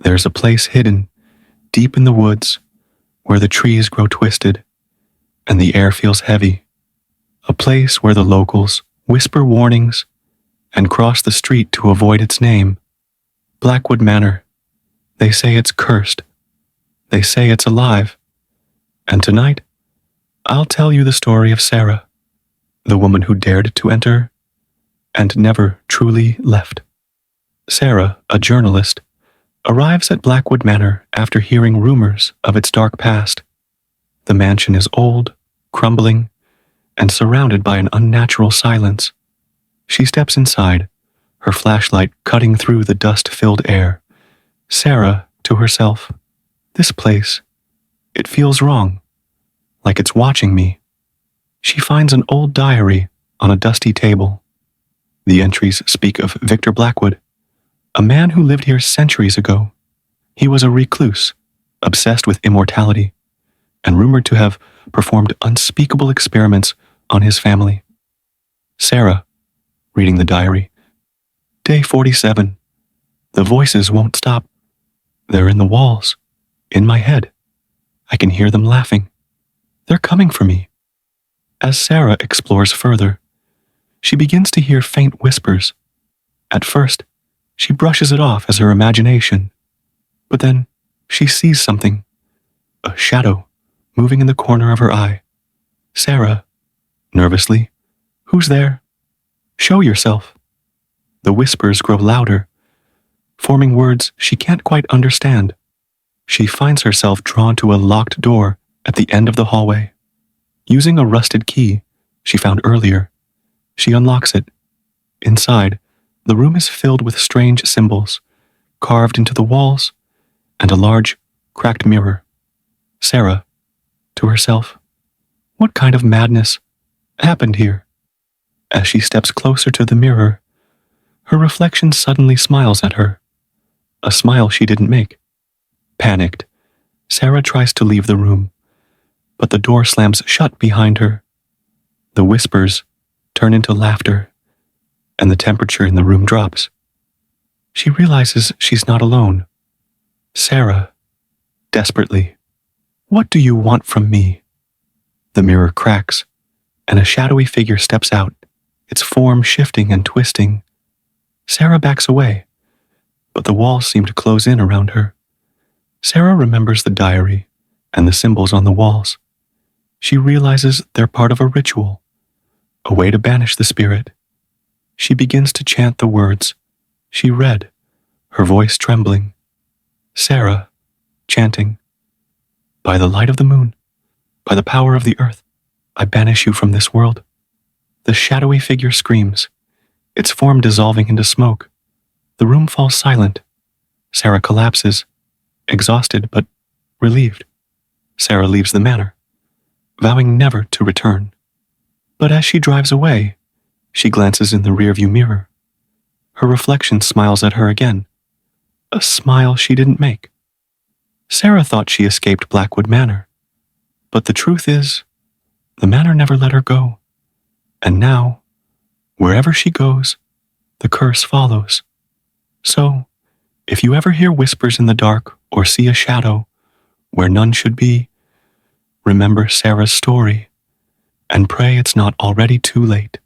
There's a place hidden deep in the woods where the trees grow twisted and the air feels heavy. A place where the locals whisper warnings and cross the street to avoid its name. Blackwood Manor. They say it's cursed. They say it's alive. And tonight, I'll tell you the story of Sarah, the woman who dared to enter and never truly left. Sarah, a journalist, arrives at Blackwood Manor after hearing rumors of its dark past. The mansion is old, crumbling, and surrounded by an unnatural silence. She steps inside, her flashlight cutting through the dust-filled air. Sarah, to herself, this place, it feels wrong, like it's watching me. She finds an old diary on a dusty table. The entries speak of Victor Blackwood, a man who lived here centuries ago. He was a recluse, obsessed with immortality, and rumored to have performed unspeakable experiments on his family. Sarah, reading the diary. Day 47. The voices won't stop. They're in the walls, in my head. I can hear them laughing. They're coming for me. As Sarah explores further, she begins to hear faint whispers. At first, she brushes it off as her imagination. But then, she sees something. A shadow moving in the corner of her eye. Sarah, nervously, who's there? Show yourself. The whispers grow louder, forming words she can't quite understand. She finds herself drawn to a locked door at the end of the hallway. Using a rusted key she found earlier, she unlocks it. Inside, the room is filled with strange symbols, carved into the walls, and a large, cracked mirror. Sarah, to herself, what kind of madness happened here? As she steps closer to the mirror, her reflection suddenly smiles at her. A smile she didn't make. Panicked, Sarah tries to leave the room, but the door slams shut behind her. The whispers turn into laughter, and the temperature in the room drops. She realizes she's not alone. Sarah, desperately, what do you want from me? The mirror cracks, and a shadowy figure steps out, its form shifting and twisting. Sarah backs away, but the walls seem to close in around her. Sarah remembers the diary and the symbols on the walls. She realizes they're part of a ritual, a way to banish the spirit. She begins to chant the words she read, her voice trembling. Sarah, chanting, by the light of the moon, by the power of the earth, I banish you from this world. The shadowy figure screams, its form dissolving into smoke. The room falls silent. Sarah collapses, exhausted but relieved. Sarah leaves the manor, vowing never to return. But as she drives away, she glances in the rearview mirror. Her reflection smiles at her again, a smile she didn't make. Sarah thought she escaped Blackwood Manor, but the truth is, the manor never let her go. And now, wherever she goes, the curse follows. So, if you ever hear whispers in the dark or see a shadow where none should be, remember Sarah's story and pray it's not already too late.